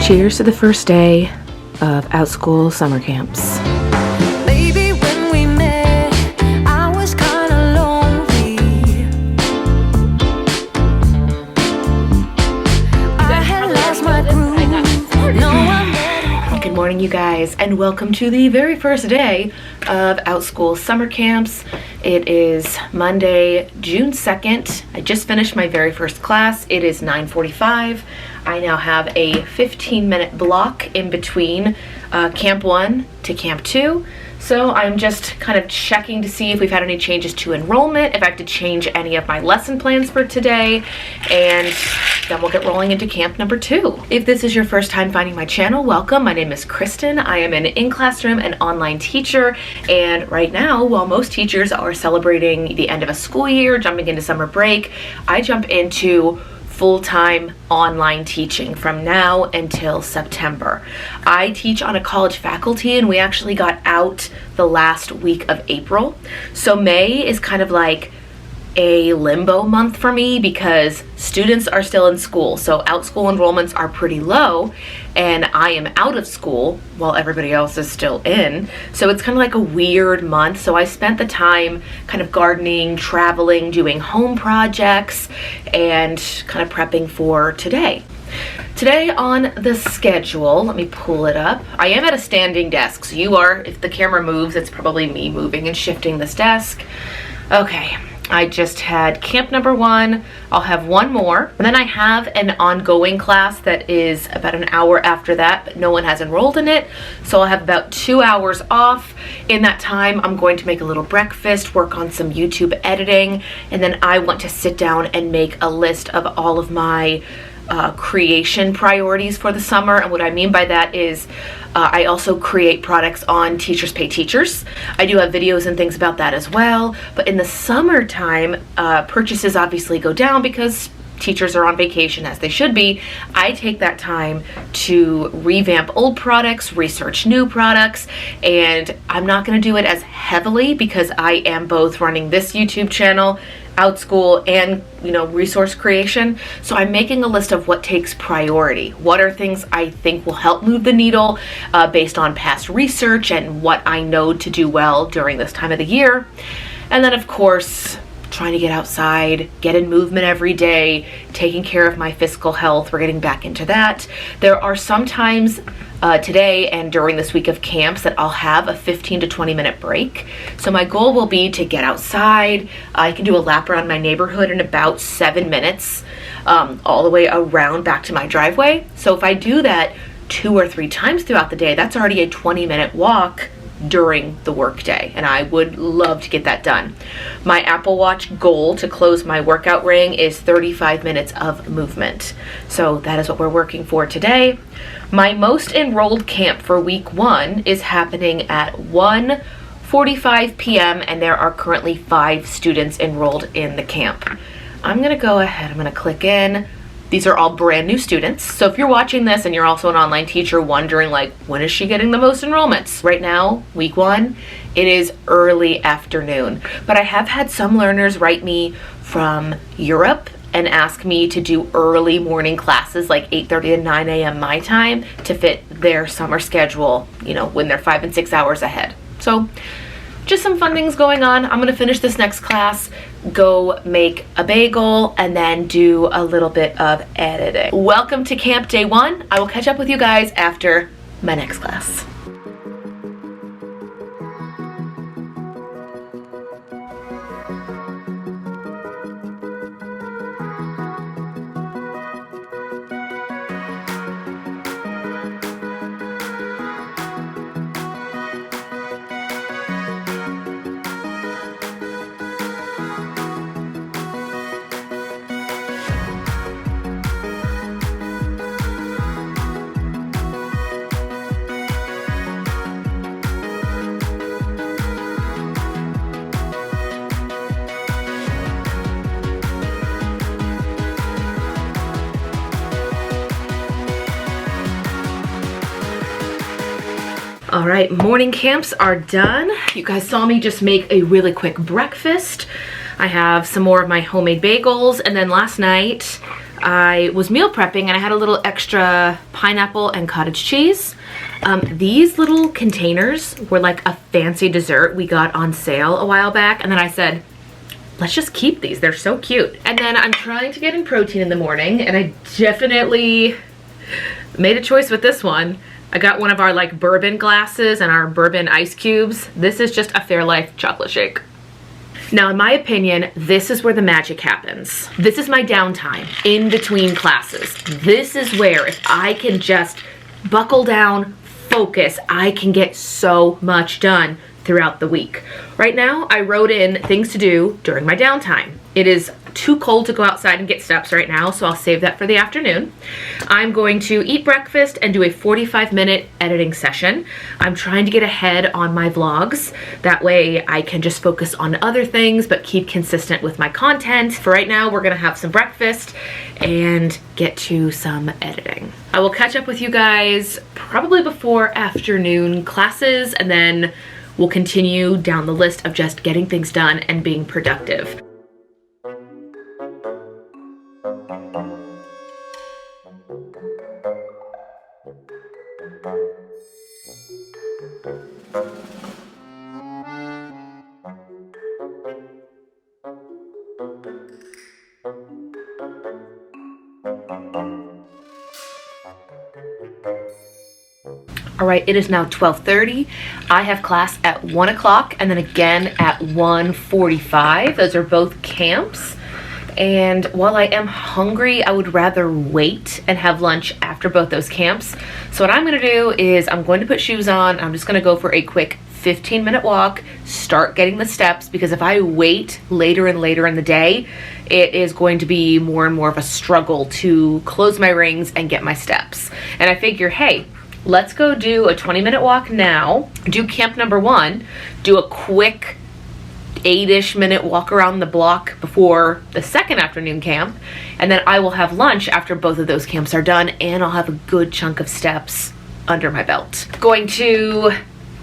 Cheers to the first day of Outschool summer camps. Baby, when we met, I was kinda lonely. I had lost my groove. No one. Good morning, you guys, and welcome to the very first day of Outschool summer camps. It is Monday, June 2nd. I just finished my very first class. It is 9:45. I now have a 15-minute block in between Camp 1 to Camp 2. So I'm just kind of checking to see if we've had any changes to enrollment, if I have to change any of my lesson plans for today, and then we'll get rolling into camp number 2. If this is your first time finding my channel, welcome. My name is Kristen. I am an in-classroom and online teacher, and right now, while most teachers are celebrating the end of a school year, jumping into summer break, I jump into full-time online teaching from now until September. I teach on a college faculty, and we actually got out the last week of April. So May is kind of like a limbo month for me because students are still in school. So Outschool enrollments are pretty low, and I am out of school while everybody else is still in. So it's kind of like a weird month. So I spent the time kind of gardening, traveling, doing home projects, and kind of prepping for today. Today on the schedule, let me pull it up. I am at a standing desk. So you are, if the camera moves, it's probably me moving and shifting this desk. Okay. I just had camp number 1. I'll have one more. And then I have an ongoing class that is about an hour after that, but no one has enrolled in it. So I'll have about 2 hours off. In that time, I'm going to make a little breakfast, work on some YouTube editing, and then I want to sit down and make a list of all of my creation priorities for the summer. And what I mean by that is I also create products on Teachers Pay Teachers. I do have videos and things about that as well. But in the summertime, purchases obviously go down because teachers are on vacation, as they should be. I take that time to revamp old products, research new products, and I'm not going to do it as heavily because I am both running this YouTube channel, Outschool, and resource creation. So I'm making a list of what takes priority. What are things I think will help move the needle based on past research and what I know to do well during this time of the year. And then of course, trying to get outside, get in movement every day, taking care of my physical health. We're getting back into that. There are some times today and during this week of camps that I'll have a 15 to 20 minute break. So my goal will be to get outside. I can do a lap around my neighborhood in about 7 minutes, all the way around back to my driveway. So if I do that 2 or 3 times throughout the day, that's already a 20-minute walk during the workday, and I would love to get that done. My Apple Watch goal to close my workout ring is 35 minutes of movement. So that is what we're working for today. My most enrolled camp for week 1 is happening at 1:45 p.m. and there are currently 5 students enrolled in the camp. I'm gonna go ahead, I'm gonna click in. These are all brand new students. So if you're watching this and you're also an online teacher wondering like, when is she getting the most enrollments? Right now, week 1, it is early afternoon. But I have had some learners write me from Europe and ask me to do early morning classes like 8:30 to 9 a.m. my time to fit their summer schedule, when they're 5 and 6 hours ahead. So just some fun things going on. I'm gonna finish this next class, go make a bagel, and then do a little bit of editing. Welcome to camp day 1. I will catch up with you guys after my next class. All right, morning camps are done. You guys saw me just make a really quick breakfast. I have some more of my homemade bagels, and then last night I was meal prepping and I had a little extra pineapple and cottage cheese. These little containers were like a fancy dessert we got on sale a while back, and then I said, let's just keep these. They're so cute. And then I'm trying to get in protein in the morning, and I definitely made a choice with this one. I got one of our like bourbon glasses and our bourbon ice cubes. This is just a Fairlife chocolate shake. Now, in my opinion, this is where the magic happens. This is my downtime in between classes. This is where if I can just buckle down, focus, I can get so much done throughout the week. Right now, I wrote in things to do during my downtime. It is too cold to go outside and get steps right now, so I'll save that for the afternoon. I'm going to eat breakfast and do a 45-minute editing session. I'm trying to get ahead on my vlogs. That way I can just focus on other things but keep consistent with my content. For right now, we're gonna have some breakfast and get to some editing. I will catch up with you guys probably before afternoon classes, and then we'll continue down the list of just getting things done and being productive. All right, it is now 12:30. I have class at 1 o'clock and then again at 1:45. Those are both camps. And while I am hungry, I would rather wait and have lunch after both those camps. So what I'm gonna do is I'm going to put shoes on. I'm just gonna go for a quick 15-minute walk, start getting the steps, because if I wait later and later in the day, it is going to be more and more of a struggle to close my rings and get my steps. And I figure, hey, let's go do a 20-minute walk now, do camp number 1, do a quick 8-ish minute walk around the block before the second afternoon camp, and then I will have lunch after both of those camps are done, and I'll have a good chunk of steps under my belt. Going to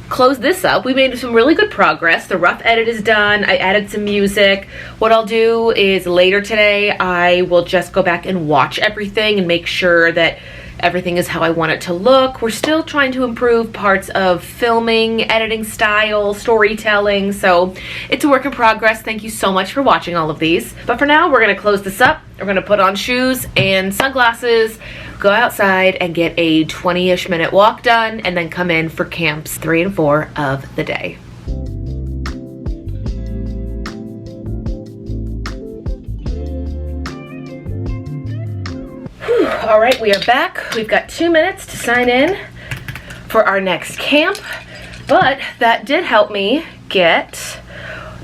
close this up. We made some really good progress. The rough edit is done. I added some music. What I'll do is later today, I will just go back and watch everything and make sure that everything is how I want it to look. We're still trying to improve parts of filming, editing style, storytelling, so it's a work in progress. Thank you so much for watching all of these. But for now, we're gonna close this up. We're gonna put on shoes and sunglasses, go outside and get a 20-ish minute walk done, and then come in for camps 3 and 4 of the day. All right, we are back. We've got 2 minutes to sign in for our next camp, but that did help me get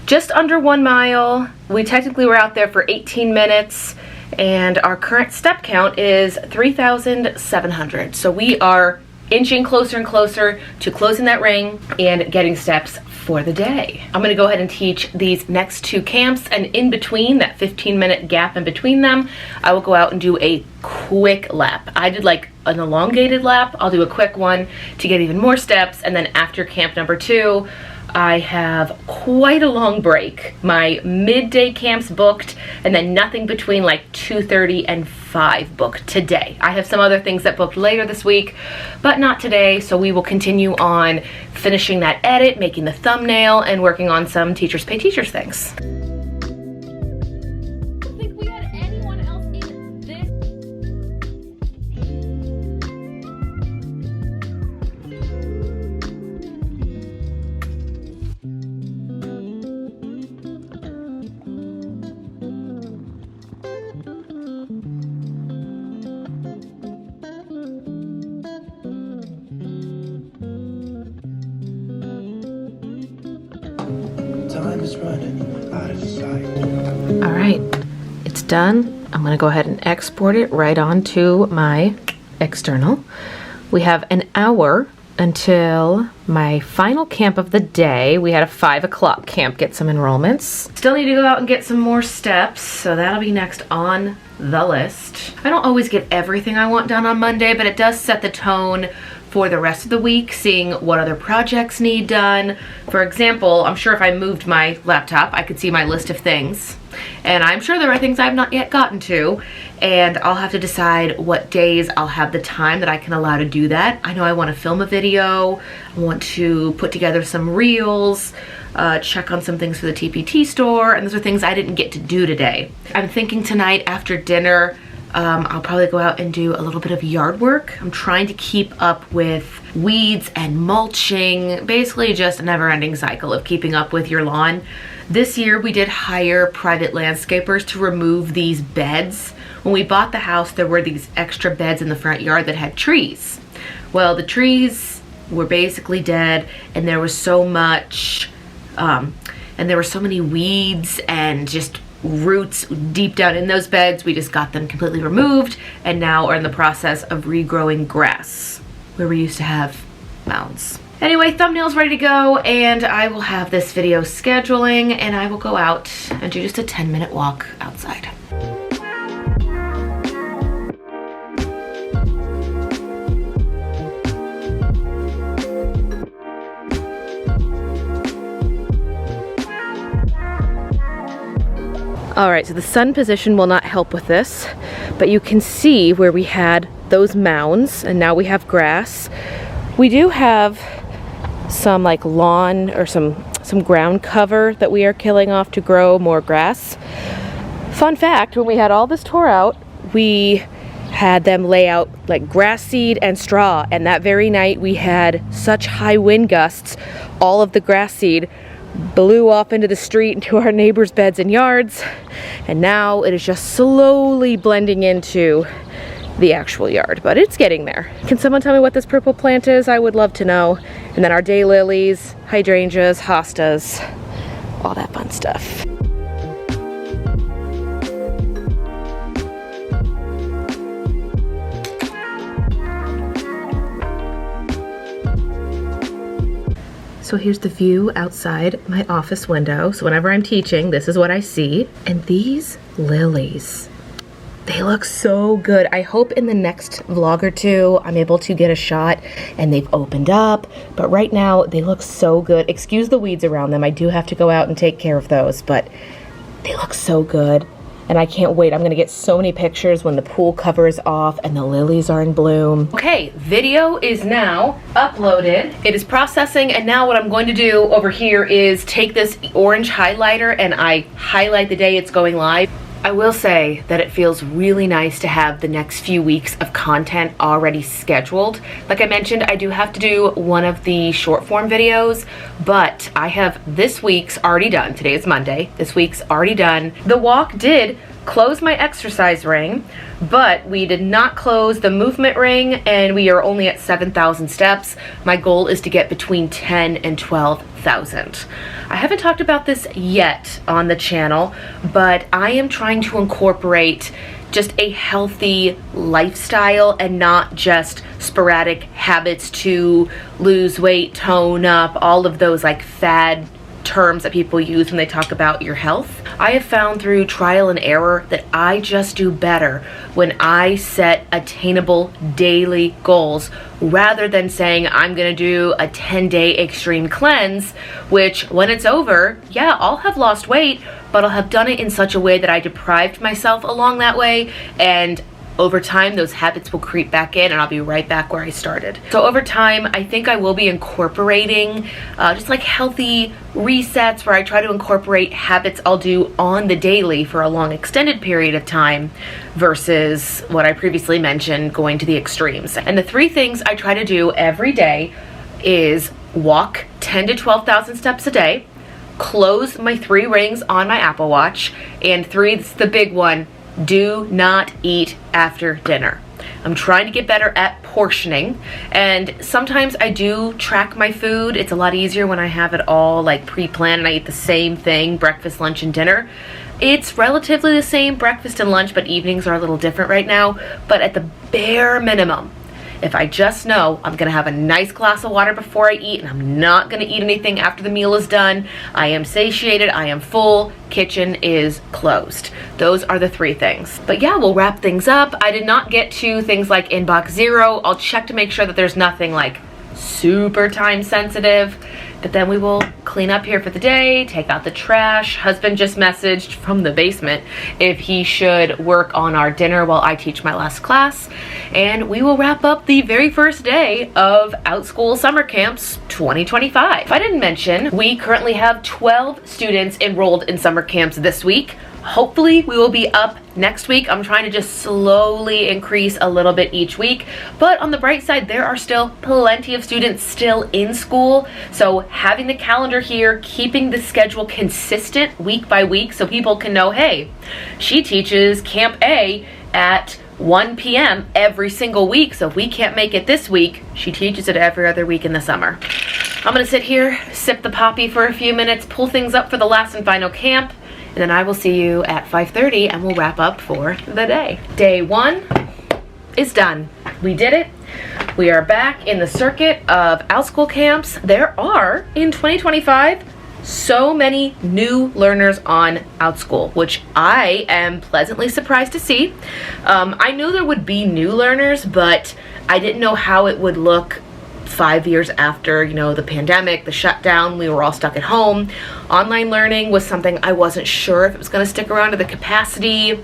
just under 1 mile. We technically were out there for 18 minutes, and our current step count is 3,700. So we are inching closer and closer to closing that ring and getting steps for the day. I'm gonna go ahead and teach these next 2 camps, and in between, that 15-minute gap in between them, I will go out and do a quick lap. I did like an elongated lap. I'll do a quick one to get even more steps, and then after camp number 2, I have quite a long break. My midday camps booked, and then nothing between like 2:30 and 5 booked today. I have some other things that booked later this week, but not today, so we will continue on finishing that edit, making the thumbnail, and working on some Teachers Pay Teachers things. All right, it's done. I'm gonna go ahead and export it right onto my external. We have an hour until my final camp of the day. We had a 5 o'clock camp, get some enrollments. Still need to go out and get some more steps, so that'll be next on the list. I don't always get everything I want done on Monday, but it does set the tone for the rest of the week, seeing what other projects need done. For example, I'm sure if I moved my laptop, I could see my list of things. And I'm sure there are things I've not yet gotten to, and I'll have to decide what days I'll have the time that I can allow to do that. I know I want to film a video, I want to put together some reels, check on some things for the TPT store, and those are things I didn't get to do today. I'm thinking tonight after dinner, I'll probably go out and do a little bit of yard work. I'm trying to keep up with weeds and mulching, basically just a never-ending cycle of keeping up with your lawn. This year we did hire private landscapers to remove these beds. When we bought the house, there were these extra beds in the front yard that had trees. Well, the trees were basically dead, and there was so much, and there were so many weeds and just roots deep down in those beds. We just got them completely removed and now are in the process of regrowing grass where we used to have mounds. Anyway, thumbnail's ready to go, and I will have this video scheduling, and I will go out and do just a 10-minute walk outside. All right, so the sun position will not help with this, but you can see where we had those mounds and now we have grass. We do have some like lawn or some ground cover that we are killing off to grow more grass. Fun fact, when we had all this tore out, we had them lay out like grass seed and straw, and that very night we had such high wind gusts, all of the grass seed blew off into the street into our neighbors' beds and yards, and now it is just slowly blending into the actual yard, but it's getting there. Can someone tell me what this purple plant is? I would love to know. And then our daylilies, hydrangeas, hostas, all that fun stuff. So here's the view outside my office window. So whenever I'm teaching, this is what I see. And these lilies, they look so good. I hope in the next vlog or two, I'm able to get a shot and they've opened up. But right now, they look so good. Excuse the weeds around them. I do have to go out and take care of those, but they look so good. And I can't wait. I'm gonna get so many pictures when the pool cover is off and the lilies are in bloom. Okay, video is now uploaded. It is processing, and now what I'm going to do over here is take this orange highlighter and I highlight the day it's going live. I will say that it feels really nice to have the next few weeks of content already scheduled. Like I mentioned, I do have to do one of the short form videos, but I have this week's already done. Today is Monday. This week's already done. The walk did close my exercise ring, but we did not close the movement ring, and we are only at 7,000 steps. My goal is to get between 10 and 12,000. I haven't talked about this yet on the channel, but I am trying to incorporate just a healthy lifestyle and not just sporadic habits to lose weight, tone up, all of those like fad terms that people use when they talk about your health. I have found through trial and error that I just do better when I set attainable daily goals rather than saying I'm gonna do a 10-day extreme cleanse, which when it's over, yeah, I'll have lost weight, but I'll have done it in such a way that I deprived myself along that way, and over time, those habits will creep back in and I'll be right back where I started. So over time, I think I will be incorporating just like healthy resets where I try to incorporate habits I'll do on the daily for a long extended period of time versus what I previously mentioned, going to the extremes. And the three things I try to do every day is walk 10 to 12,000 steps a day, close my 3 rings on my Apple Watch, and 3, this is the big one, do not eat after dinner. I'm trying to get better at portioning, and sometimes I do track my food. It's a lot easier when I have it all like pre-planned and I eat the same thing, breakfast, lunch, and dinner. It's relatively the same breakfast and lunch, but evenings are a little different right now. But at the bare minimum, if I just know I'm gonna have a nice glass of water before I eat and I'm not gonna eat anything after the meal is done, I am satiated, I am full, kitchen is closed. Those are the 3 things. But yeah, we'll wrap things up. I did not get to things like inbox 0. I'll check to make sure that there's nothing like super time sensitive, but then we will clean up here for the day, take out the trash. Husband just messaged from the basement if he should work on our dinner while I teach my last class, and we will wrap up the very first day of Outschool Summer Camps 2025. I didn't mention, we currently have 12 students enrolled in summer camps this week. Hopefully we will be up next week. I'm trying to just slowly increase a little bit each week, but on the bright side, there are still plenty of students still in school. So having the calendar here, keeping the schedule consistent week by week so people can know, hey, she teaches Camp A at 1 p.m. every single week. So if we can't make it this week, she teaches it every other week in the summer. I'm gonna sit here, sip the poppy for a few minutes, pull things up for the last and final camp, and then I will see you at 5:30 and we'll wrap up for the day. Day 1 is done. We did it. We are back in the circuit of Outschool camps. There are, in 2025, so many new learners on Outschool, which I am pleasantly surprised to see. I knew there would be new learners, but I didn't know how it would look 5 years after, the pandemic, the shutdown. We were all stuck at home. Online learning was something I wasn't sure if it was going to stick around to the capacity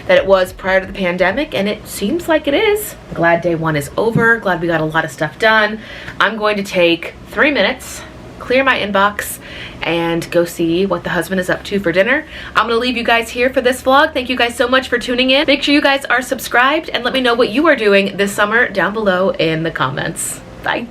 that it was prior to the pandemic, and it seems like it is. Glad day 1 is over. Glad we got a lot of stuff done. I'm going to take 3 minutes, clear my inbox, and go see what the husband is up to for dinner. I'm gonna leave you guys here for this vlog. Thank you guys so much for tuning in. Make sure you guys are subscribed and let me know what you are doing this summer down below in the comments. Bye.